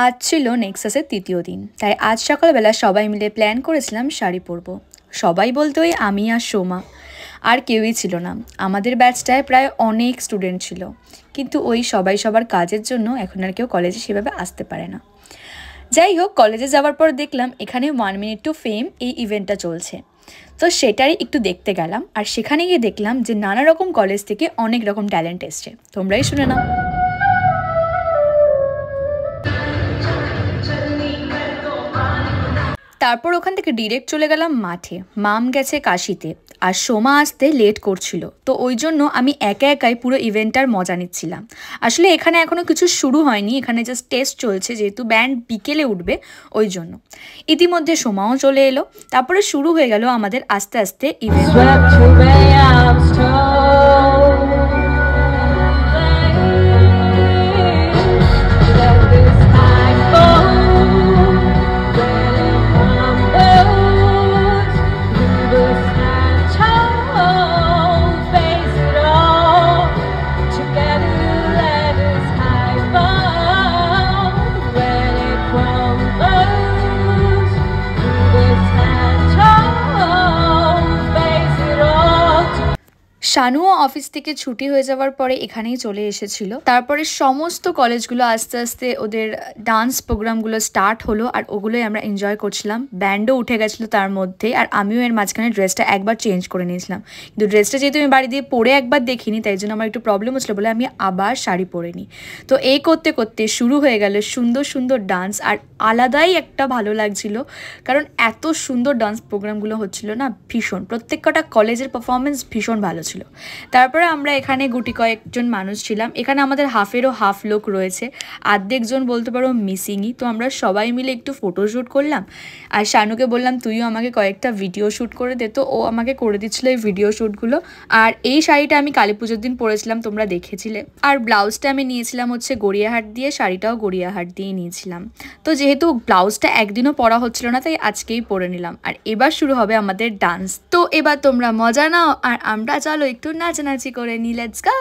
আজ ছিল নেক্সাসের তৃতীয় দিন, তাই আজ সকালবেলা সবাই মিলে প্ল্যান করেছিলাম শাড়ি পরবো। সবাই বলতে ওই আমি আর সোমা, আর কেউই ছিল না। আমাদের ব্যাচটায় প্রায় অনেক স্টুডেন্ট ছিল, কিন্তু ওই সবাই সবার কাজের জন্য এখন আর কেউ কলেজে সেভাবে আসতে পারে না। যাই হোক, কলেজে যাওয়ার পর দেখলাম এখানে 1 মিনিট টু ফেম এই ইভেন্টটা চলছে, তো সেটাই একটু দেখতে গেলাম। আর সেখানে গিয়ে দেখলাম যে নানা রকম কলেজ থেকে অনেক রকম ট্যালেন্ট এসছে, তোমরাই শুনে নাও। তারপর ওখান থেকে ডিরেক্ট চলে গেলাম মাঠে। মাম গেছে কাশিতে আর সোমা আসতে লেট করছিল, তো ওই জন্য আমি একা একাই পুরো ইভেন্টটার মজা নিচ্ছিলাম। আসলে এখানে এখনও কিছু শুরু হয়নি, এখানে জাস্ট টেস্ট চলছে, যেহেতু ব্যান্ড বিকেলে উঠবে ওই জন্য। ইতিমধ্যে সোমাও চলে এলো, তারপরে শুরু হয়ে গেল আমাদের আস্তে আস্তে ইভেন্ট। শানুও অফিস থেকে ছুটি হয়ে যাওয়ার পরে এখানেই চলে এসেছিল। তারপরে সমস্ত কলেজগুলো আস্তে আস্তে ওদের ডান্স প্রোগ্রামগুলো স্টার্ট হলো, আর ওগুলোই আমরা এনজয় করছিলাম। ব্যান্ডও উঠে গেছিলো তার মধ্যে, আর আমিও এর মাঝখানে ড্রেসটা একবার চেঞ্জ করে নিয়েছিলাম, কিন্তু ড্রেসটা যেহেতু আমি বাড়ি দিয়ে পরে একবার দেখিনি, তাই জন্য আমার একটু প্রবলেম হচ্ছিলো বলে আমি আবার শাড়ি পরে নিই। তো এই করতে করতে শুরু হয়ে গেল সুন্দর সুন্দর ডান্স, আর আলাদাই একটা ভালো লাগছিল, কারণ এত সুন্দর ডান্স প্রোগ্রামগুলো হচ্ছিল না, ভীষণ। প্রত্যেক কটা কলেজের পারফরমেন্স ভীষণ ভালো ছিল। তারপরে আমরা এখানে গুটি কয়েকজন মানুষ ছিলাম। এখানে আমাদের হাফেরও হাফ লোক রয়েছে, অর্ধেকজন বলতে পারো মিসিংই। তো আমরা সবাই মিলে একটু ফটোশ্যুট করলাম, আর শানুকে বললাম তুইও আমাকে কয়েকটা ভিডিও শ্যুট করে দে, তো ও আমাকে করে দিচ্ছিলো এই ভিডিও শ্যুটগুলো। আর এই শাড়িটা আমি কালী পুজোর দিন পরেছিলাম, তোমরা দেখেছিলে। আর ব্লাউজটা আমি নিয়েছিলাম হচ্ছে গড়িয়াহাট দিয়ে, শাড়িটাও গড়িয়াহাট দিয়ে নিয়েছিলাম। তো যেহেতু ব্লাউজটা একদিনও পরা হচ্ছিল না, তাই আজকেই পরে নিলাম। আর এবার শুরু হবে আমাদের ডান্স। তো এবার তোমরা মজা নাও, আর আমরা চলো একটু নাচানাচি করে নি। Let's go.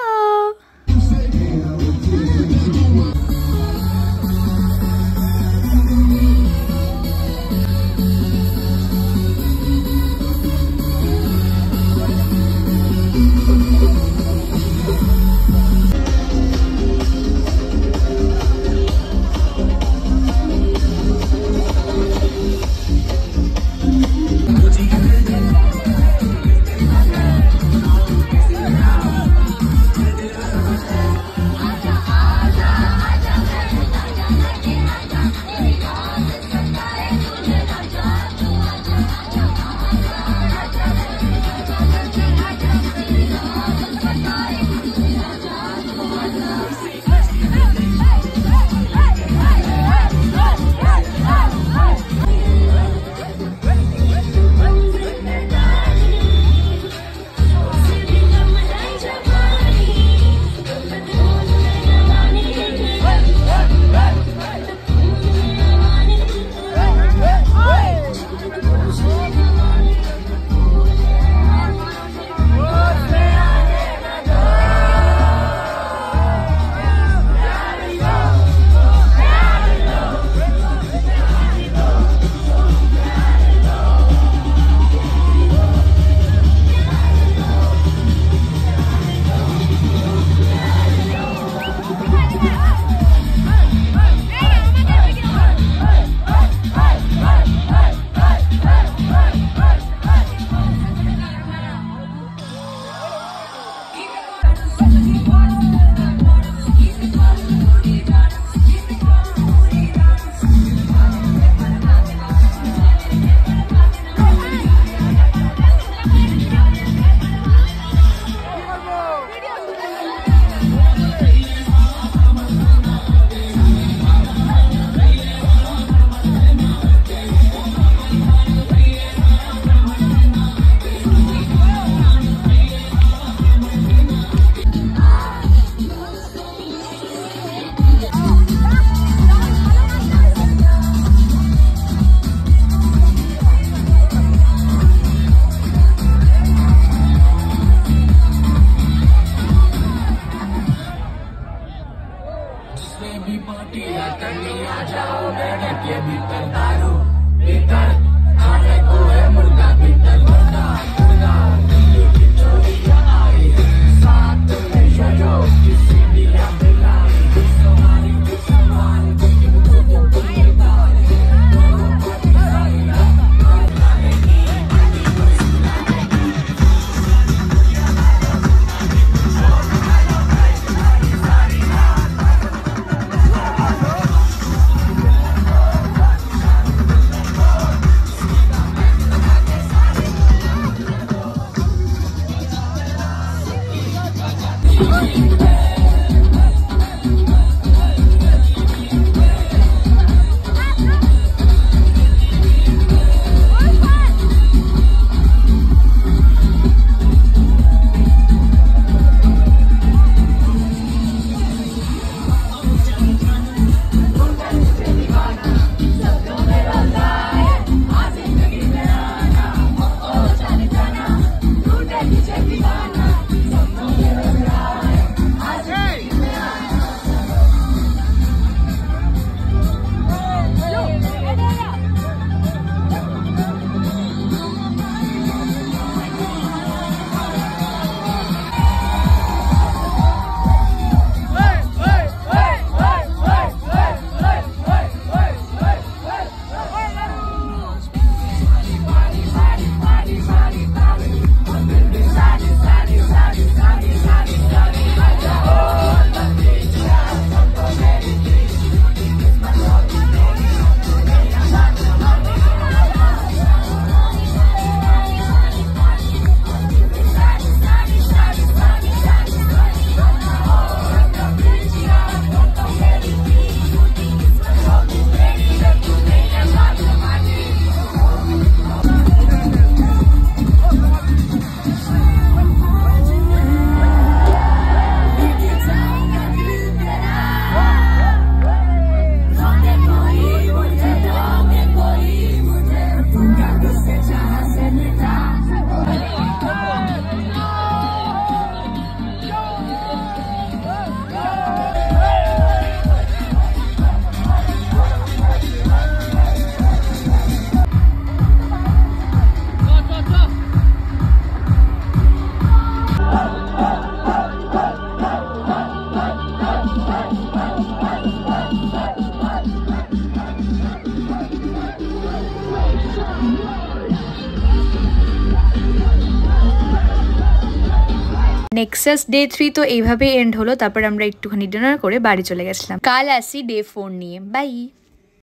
নেক্সাস ডে 3 তো এইভাবেই এন্ড হলো। তারপর আমরা একটুখানি ডিনার করে বাড়ি চলে গেছিলাম। কাল আসি ডে 4 নিয়ে। বাই।